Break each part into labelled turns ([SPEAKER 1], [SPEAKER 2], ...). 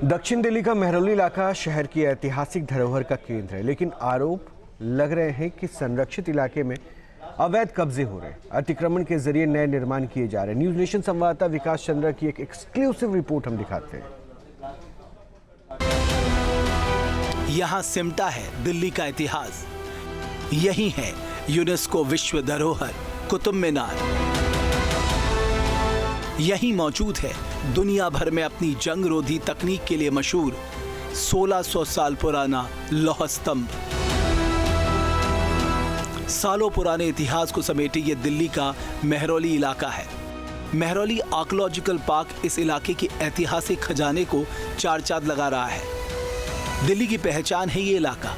[SPEAKER 1] दक्षिण दिल्ली का मेहरौली इलाका शहर की ऐतिहासिक धरोहर का केंद्र है, लेकिन आरोप लग रहे हैं कि संरक्षित इलाके में अवैध कब्जे हो रहे हैं। अतिक्रमण के जरिए नए निर्माण किए जा रहे हैं। न्यूज नेशन संवाददाता विकास चंद्रा की एक एक्सक्लूसिव रिपोर्ट हम दिखाते हैं।
[SPEAKER 2] यहाँ सिमटा है दिल्ली का इतिहास। यही है यूनेस्को विश्व धरोहर कुतुब मीनार। यही मौजूद है दुनिया भर में अपनी जंग रोधी तकनीक के लिए मशहूर 1600 साल पुराना लौह स्तंभ। सालों पुराने इतिहास को समेटे ये दिल्ली का मेहरौली इलाका है। मेहरौली आर्कियोलॉजिकल पार्क इस इलाके के ऐतिहासिक खजाने को चार चांद लगा रहा है। दिल्ली की पहचान है ये इलाका,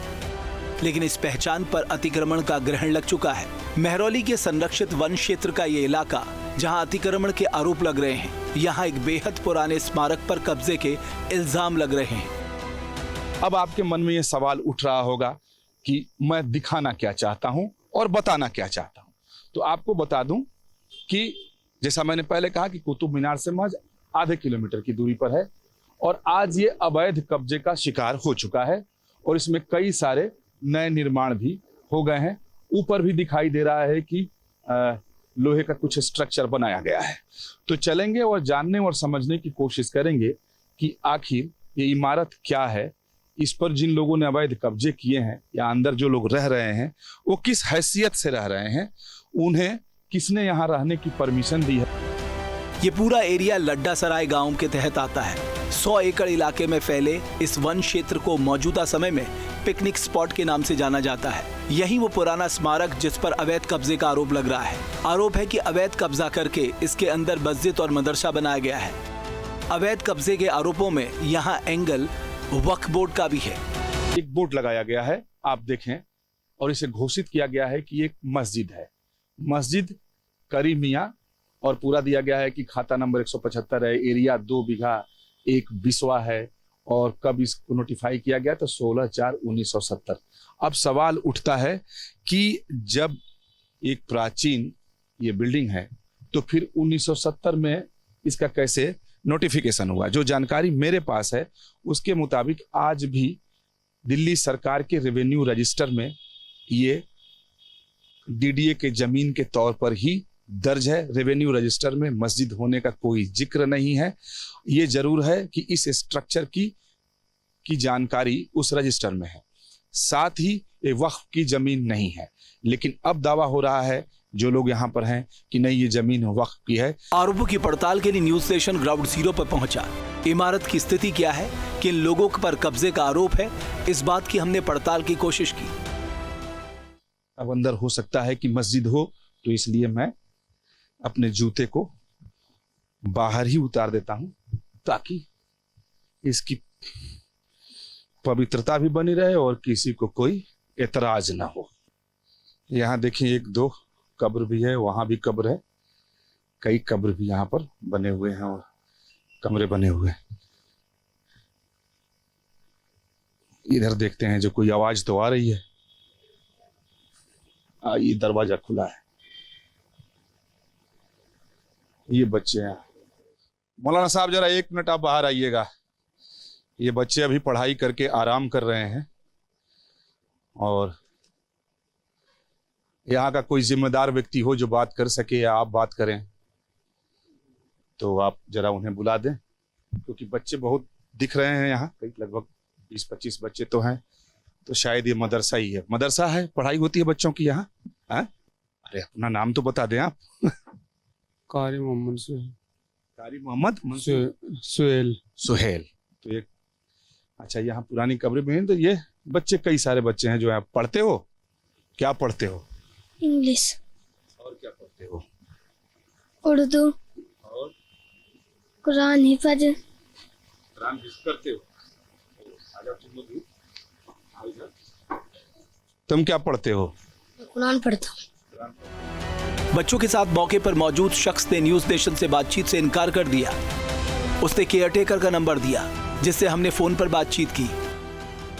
[SPEAKER 2] लेकिन इस पहचान पर अतिक्रमण का ग्रहण लग चुका है। मेहरौली के संरक्षित वन क्षेत्र का ये इलाका, जहां अतिक्रमण के आरोप लग रहे हैं, यहां एक बेहद पुराने स्मारक पर कब्जे के इल्जाम लग रहे हैं।
[SPEAKER 3] अब आपके मन में ये सवाल उठ रहा होगा कि मैं दिखाना क्या चाहता हूं और बताना क्या चाहता हूं। तो आपको बता दूं कि जैसा मैंने पहले कहा कि कुतुब मीनार से महज आधे किलोमीटर की दूरी पर है और आज ये अवैध कब्जे का शिकार हो चुका है और इसमें कई सारे नए निर्माण भी हो गए हैं। ऊपर भी दिखाई दे रहा है कि लोहे का कुछ स्ट्रक्चर बनाया गया है। तो चलेंगे और जानने और समझने की कोशिश करेंगे कि आखिर ये इमारत क्या है, इस पर जिन लोगों ने अवैध कब्जे किए हैं या अंदर जो लोग रह रहे हैं वो किस हैसियत से रह रहे हैं, उन्हें किसने यहाँ रहने की परमिशन दी है।
[SPEAKER 2] ये पूरा एरिया लड्डा सराय गांव के तहत आता है। 100 एकड़ इलाके में फैले इस वन क्षेत्र को मौजूदा समय में पिकनिक स्पॉट के नाम से जाना जाता है। यही वो पुराना स्मारक जिस पर अवैध कब्जे का आरोप लग रहा है। आरोप है कि अवैध कब्जा करके इसके अंदर मस्जिद और मदरसा बनाया गया है। अवैध कब्जे के आरोपों में यहाँ एंगल वक्फ बोर्ड का भी है।
[SPEAKER 3] एक बोर्ड लगाया गया है, आप देखें, और इसे घोषित किया गया है कि एक मस्जिद है, मस्जिद करीम मियां, और पूरा दिया गया है कि खाता नंबर 175 है, एरिया 2 बीघा 1 बिस्वा है, और कब इसको नोटिफाई किया गया तो 16/4/1970। अब सवाल उठता है कि जब एक प्राचीन ये बिल्डिंग है तो फिर 1970 में इसका कैसे नोटिफिकेशन हुआ। जो जानकारी मेरे पास है उसके मुताबिक आज भी दिल्ली सरकार के रेवेन्यू रजिस्टर में ये डीडीए के जमीन के तौर पर ही दर्ज है। रेवेन्यू रजिस्टर में मस्जिद होने का कोई जिक्र नहीं है। ये जरूर है कि इस स्ट्रक्चर की जानकारी उस रजिस्टर में है, साथ ही ये वक्फ की जमीन नहीं है। लेकिन अब दावा हो रहा है जो लोग यहाँ पर हैं कि नहीं, ये जमीन वक्फ की है।
[SPEAKER 2] आरोपों की पड़ताल के लिए न्यूज स्टेशन ग्राउंड जीरो पर पहुंचा। इमारत की स्थिति क्या है, किन लोगों पर कब्जे का आरोप है, इस बात की हमने पड़ताल की कोशिश की।
[SPEAKER 3] अब अंदर हो सकता है कि मस्जिद हो, तो इसलिए मैं अपने जूते को बाहर ही उतार देता हूं ताकि इसकी पवित्रता भी बनी रहे और किसी को कोई एतराज ना हो। यहाँ देखिए 1-2 कब्र भी है, वहां भी कब्र है, कई कब्र भी यहाँ पर बने हुए हैं और कमरे बने हुए हैं। इधर देखते हैं जो कोई आवाज तो आ रही है। ये दरवाजा खुला है, ये बच्चे हैं। मौलाना साहब जरा 1 मिनट आप बाहर आइएगा। ये बच्चे अभी पढ़ाई करके आराम कर रहे हैं और यहाँ का कोई जिम्मेदार व्यक्ति हो जो बात कर सके या आप बात करें तो आप जरा उन्हें बुला दें, क्योंकि बच्चे बहुत दिख रहे हैं यहाँ, कई लगभग 20-25 बच्चे तो हैं। तो शायद ये मदरसा ही है। मदरसा है, पढ़ाई होती है बच्चों की यहाँ। अरे अपना नाम तो बता दें आप।
[SPEAKER 4] कारी मोहम्मद सुहेल।
[SPEAKER 3] कारी मोहम्मद
[SPEAKER 4] सुहेल।
[SPEAKER 3] तो ये अच्छा, यहाँ पुरानी कब्रें भी हैं। तो ये बच्चे, कई सारे बच्चे हैं जो आप पढ़ते हो। क्या पढ़ते हो?
[SPEAKER 5] इंग्लिश।
[SPEAKER 3] और क्या पढ़ते हो?
[SPEAKER 5] उर्दू
[SPEAKER 3] और
[SPEAKER 5] कुरान हिफज।
[SPEAKER 3] कुरान हिफ्ज करते हो? तुम क्या पढ़ते हो?
[SPEAKER 5] कुरान पढ़ता हूँ।
[SPEAKER 2] बच्चों के साथ मौके पर मौजूद शख्स ने न्यूज स्टेशन से बातचीत से इनकार कर दिया। उसने केयरटेकर का नंबर दिया, जिससे हमने फोन पर बातचीत की।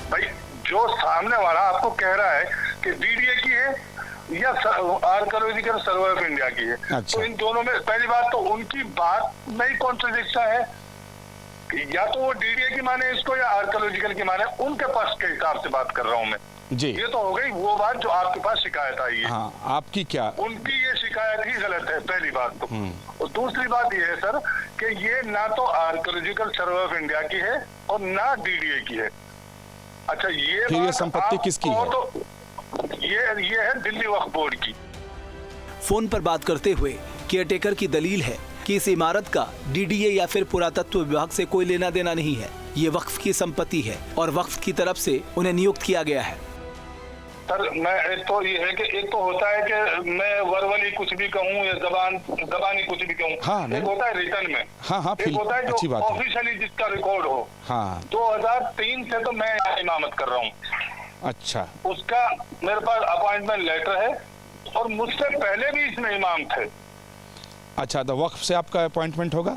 [SPEAKER 6] भाई, जो सामने वाला आपको कह रहा है कि डीडीए की है या आर्कियोलॉजिकल सर्वे ऑफ इंडिया की है,
[SPEAKER 3] अच्छा।
[SPEAKER 6] तो इन दोनों में पहली बात तो उनकी बात में ही कॉन्ट्रडिक्शन है या तो वो डीडीए की माने इसको या आर्कोलॉजिकल की माने, उनके पास के हिसाब से बात कर रहा हूँ मैं।
[SPEAKER 3] जी
[SPEAKER 6] ये तो हो गई वो बात जो आपके पास शिकायत आई है।
[SPEAKER 3] हाँ, आपकी क्या?
[SPEAKER 6] उनकी ये शिकायत ही गलत है, पहली बात तो। और दूसरी बात ये है सर कि ये ना तो आर्कोलॉजिकल सर्वे ऑफ इंडिया की है और ना डीडीए की है। अच्छा, ये
[SPEAKER 3] फिर ये संपत्ति किसकी है?
[SPEAKER 6] तो ये है दिल्ली वक्फ बोर्ड की।
[SPEAKER 2] फोन पर बात करते हुए केयरटेकर की दलील है कि इस इमारत का डीडीए या फिर पुरातत्व विभाग से कोई लेना देना नहीं है। ये वक्फ की संपत्ति है और वक्फ की तरफ से उन्हें नियुक्त किया गया है।
[SPEAKER 6] सर मैं एक तो ये है कि एक तो होता है कि मैं वर्बली कुछ भी कहूँ या जबानी कुछ भी कहूँ।
[SPEAKER 3] हाँ,
[SPEAKER 6] एक होता है रिटर्न में।
[SPEAKER 3] हाँ,
[SPEAKER 6] एक होता है
[SPEAKER 3] अच्छी
[SPEAKER 6] जो
[SPEAKER 3] बात है।
[SPEAKER 6] ऑफिशियली जिसका रिकॉर्ड हो।
[SPEAKER 3] हाँ,
[SPEAKER 6] 2003 से तो मैं यहाँ इमामत कर रहा हूँ।
[SPEAKER 3] अच्छा,
[SPEAKER 6] उसका मेरे पास अपॉइंटमेंट लेटर है और मुझसे पहले भी इसमें इमाम थे।
[SPEAKER 3] अच्छा, तो वक्फ से आपका अपॉइंटमेंट होगा?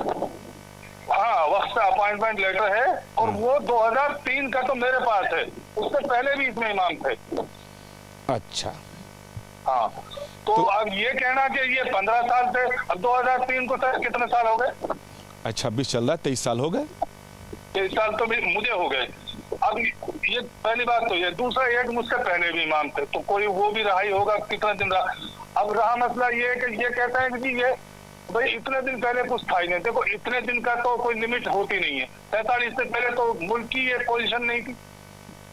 [SPEAKER 6] हाँ, वक्त से अपॉइंटमेंट लेटर है और वो 2003 का तो मेरे पास है, उससे पहले भी इसमें इमाम थे।
[SPEAKER 3] अच्छा,
[SPEAKER 6] हाँ, तो अब ये कहना कि ये 15 साल से, अब 2003 को सर कितने साल हो गए?
[SPEAKER 3] अच्छा, 20 चल रहा है, 23 साल हो गए।
[SPEAKER 6] 23 साल तो भी मुझे हो गए। अब ये पहली बात तो ये, दूसरा एक मुझसे पहले भी इमाम थे, तो कोई वो भी रहा ही होगा, कितना दिन रहा। अब रहा मसला ये कि ये कहता है कि ये भाई इतने दिन पहले कुछ था ही नहीं। देखो, इतने दिन का तो कोई लिमिट होती नहीं है। 47 से पहले तो मुल्क की ये पोजीशन नहीं थी।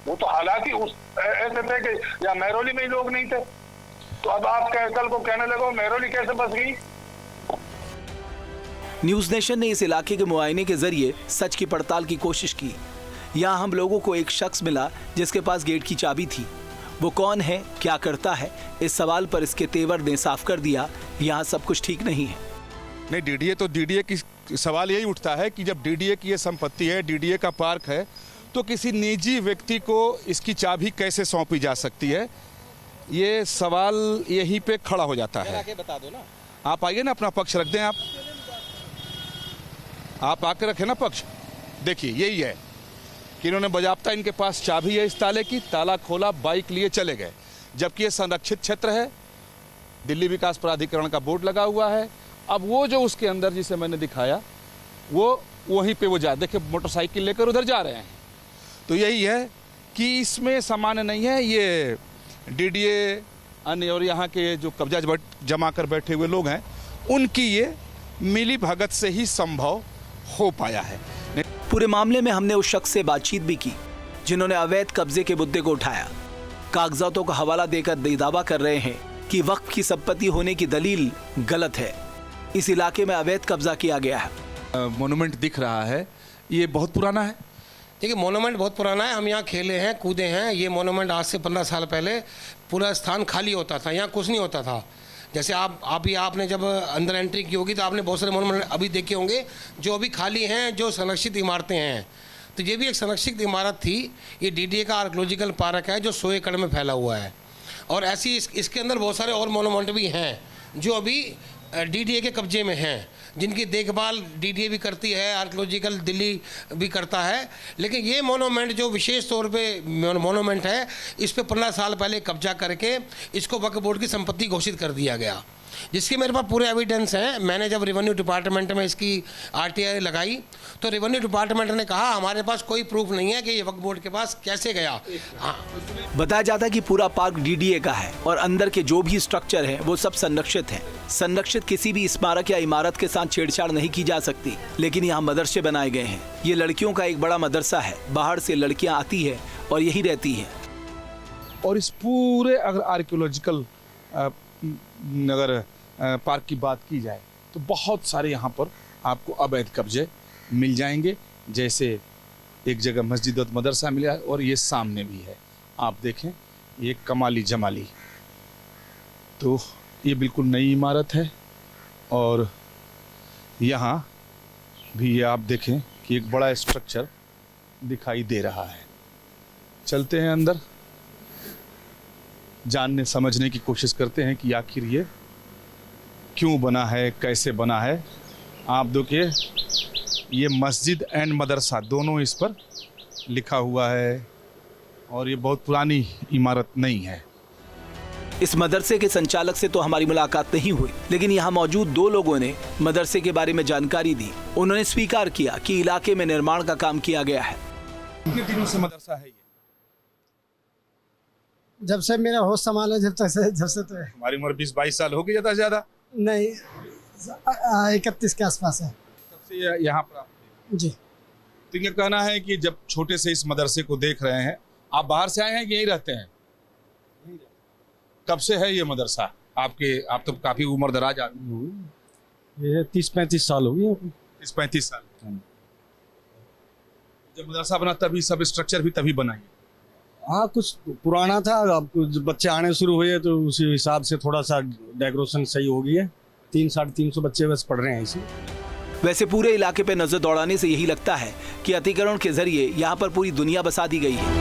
[SPEAKER 6] वो तो हालांकि उस ऐसे थे कि या महरौली में ही लोग नहीं थे। तो अब आप कल को कहने लगो महरौली कैसे बस गई?
[SPEAKER 2] न्यूज नेशन ने इस इलाके के मुआयने के जरिए सच की पड़ताल की कोशिश की। यहाँ हम लोगों को एक शख्स मिला जिसके पास गेट की चाबी थी। वो कौन है, क्या करता है, इस सवाल पर इसके तेवर ने साफ कर दिया यहाँ सब कुछ ठीक नहीं है।
[SPEAKER 3] नहीं, डीडीए तो डीडीए की सवाल यही उठता है कि जब डीडीए की ये संपत्ति है, डीडीए का पार्क है, तो किसी निजी व्यक्ति को इसकी चाबी कैसे सौंपी जा सकती है? ये सवाल यहीं पे खड़ा हो जाता है।
[SPEAKER 7] बता दो ना।
[SPEAKER 3] आप आइए ना, अपना पक्ष रख दें। आप आकर रखें ना पक्ष। देखिए, यही है कि इन्होंने बजाबता इनके पास चाबी है इस ताले की, ताला खोला, बाइक लिए चले गए, जबकि ये संरक्षित क्षेत्र है, दिल्ली विकास प्राधिकरण का बोर्ड लगा हुआ है। अब वो जो उसके अंदर जिसे मैंने दिखाया, वो वहीं पे वो जा, देखिए मोटरसाइकिल लेकर उधर जा रहे हैं। तो यही है कि इसमें सामान्य नहीं है। ये डीडीए अन्य और यहाँ के जो कब्जा जमा कर बैठे हुए लोग हैं, उनकी ये मिली भगत से ही संभव हो पाया है।
[SPEAKER 2] पूरे मामले में हमने उस शख्स से बातचीत भी की जिन्होंने अवैध कब्जे के मुद्दे को उठाया। कागजातों का हवाला देकर दावा कर रहे हैं कि वक्फ की संपत्ति होने की दलील गलत है। इस इलाके में अवैध कब्जा किया गया है।
[SPEAKER 3] मोन्यूमेंट दिख रहा है, ये बहुत पुराना है।
[SPEAKER 7] देखिए, मोनूमेंट बहुत पुराना है। हम यहाँ खेले हैं, कूदे हैं। ये मोनूमेंट आज से 15 साल पहले पूरा स्थान खाली होता था, यहाँ कुछ नहीं होता था। जैसे आपने जब अंदर एंट्री की होगी तो आपने बहुत सारे मोनूमेंट अभी देखे होंगे जो अभी खाली हैं, जो संरक्षित इमारतें हैं। तो ये भी एक संरक्षित इमारत थी। ये डीडीए का आर्कोलॉजिकल पार्क है जो 100 एकड़ में फैला हुआ है। और ऐसी इसके अंदर बहुत सारे और मोनूमेंट भी हैं जो अभी डीडीए के कब्जे में हैं, जिनकी देखभाल डीडीए भी करती है, आर्कोलॉजिकल दिल्ली भी करता है। लेकिन ये मोनूमेंट जो विशेष तौर पे मोनूमेंट है, इस पे 15 साल पहले कब्जा करके इसको वक्फ बोर्ड की संपत्ति घोषित कर दिया गया, जिसके मेरे पास पूरे एविडेंस हैं। मैंने जब रेवेन्यू डिपार्टमेंट में इसकी आरटीआई लगाई तो रेवेन्यू डिपार्टमेंट ने कहा हमारे पास कोई प्रूफ नहीं है कि ये वक्फ बोर्ड के पास कैसे गया। हाँ,
[SPEAKER 2] बताया जाता है कि पूरा पार्क डीडीए का है और अंदर के जो भी स्ट्रक्चर है वो सब संरक्षित है। संरक्षित किसी भी स्मारक या इमारत के साथ छेड़छाड़ नहीं की जा सकती। लेकिन यहाँ मदरसे बनाए गए हैं। ये लड़कियों का एक बड़ा मदरसा है। बाहर से लड़कियाँ आती है और यही रहती है।
[SPEAKER 3] और इस पूरे अगर आर्कियोलॉजिकल अगर पार्क की बात की जाए तो बहुत सारे यहाँ पर आपको अवैध कब्जे मिल जाएंगे। जैसे एक जगह मस्जिद और मदरसा मिला और ये सामने भी है, आप देखें, ये कमाली जमाली। तो ये बिल्कुल नई इमारत है और यहाँ भी ये आप देखें कि एक बड़ा स्ट्रक्चर दिखाई दे रहा है। चलते हैं अंदर, जानने समझने की कोशिश करते हैं कि आखिर ये क्यों बना है, कैसे बना है। आप देखिए, ये मस्जिद एंड मदरसा दोनों इस पर लिखा हुआ है और ये बहुत पुरानी इमारत नहीं है।
[SPEAKER 2] इस मदरसे के संचालक से तो हमारी मुलाकात नहीं हुई, लेकिन यहाँ मौजूद 2 लोगों ने मदरसे के बारे में जानकारी दी। उन्होंने स्वीकार किया कि इलाके में निर्माण का काम किया गया है।
[SPEAKER 3] कितने दिनों से मदरसा है ये?
[SPEAKER 8] जब से मेरा होश संभाला जब से तो है।
[SPEAKER 3] हमारी उम्र 20-22 साल हो गई, ज्यादा से ज्यादा
[SPEAKER 8] नहीं 31 के आसपास है।
[SPEAKER 3] तब से यहाँ पर आप
[SPEAKER 8] जी
[SPEAKER 3] तो ये कहना है कि जब छोटे से इस मदरसे को देख रहे हैं, आप बाहर से आए हैं कि यहीं रहते हैं? कब से है ये मदरसा आपके? आप तो काफी उम्र दराज आदमी।
[SPEAKER 4] ये 30-35 साल हो गए।
[SPEAKER 3] 30-35 साल। जब मदरसा बना तभी सब स्ट्रक्चर भी तभी बना?
[SPEAKER 4] हाँ, कुछ पुराना था, अब कुछ बच्चे आने शुरू हुए तो उसी हिसाब से थोड़ा सा डेकोरेशन सही हो गई है। 300-350 बच्चे बस पढ़ रहे हैं इसी।
[SPEAKER 2] वैसे पूरे इलाके पे नजर दौड़ाने से यही लगता है कि अतिक्रमण के जरिए यहाँ पर पूरी दुनिया बसा दी गई है।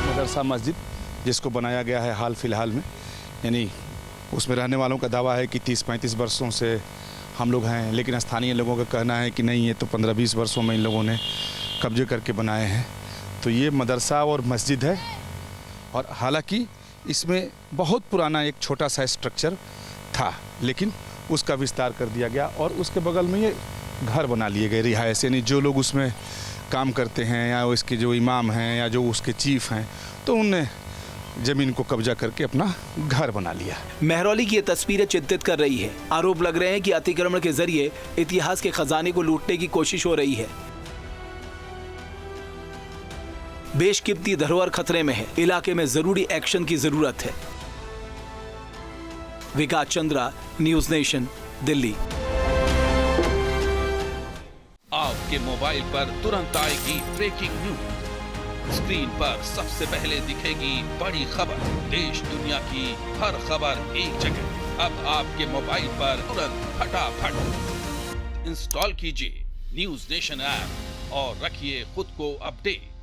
[SPEAKER 3] मदरसा मस्जिद जिसको बनाया गया है हाल फिलहाल में, यानी उसमें रहने वालों का दावा है कि 30-35 वर्षों से हम लोग हैं, लेकिन स्थानीय लोगों का कहना है कि नहीं, ये तो 15-20 वर्षों में इन लोगों ने कब्जे करके बनाए हैं। तो ये मदरसा और मस्जिद है, और हालांकि इसमें बहुत पुराना एक छोटा सा स्ट्रक्चर था, लेकिन उसका विस्तार कर दिया गया और उसके बगल में ये घर बना लिए गए रिहायश, यानी जो लोग उसमें काम करते हैं या इसके जो इमाम हैं या जो उसके चीफ हैं, तो उनने जमीन को कब्जा करके अपना घर बना लिया।
[SPEAKER 2] महरौली की ये तस्वीरें चिंतित कर रही है। आरोप लग रहे हैं कि अतिक्रमण के जरिए इतिहास के खजाने को लूटने की कोशिश हो रही है। बेशकीमती धरोहर खतरे में है। इलाके में जरूरी एक्शन की जरूरत है। विकास चंद्रा, न्यूज नेशन, दिल्ली।
[SPEAKER 9] आपके मोबाइल पर तुरंत आएगी ब्रेकिंग न्यूज। स्क्रीन पर सबसे पहले दिखेगी बड़ी खबर। देश दुनिया की हर खबर एक जगह। अब आपके मोबाइल पर तुरंत फटाफट इंस्टॉल कीजिए न्यूज नेशन ऐप और रखिए खुद को अपडेट।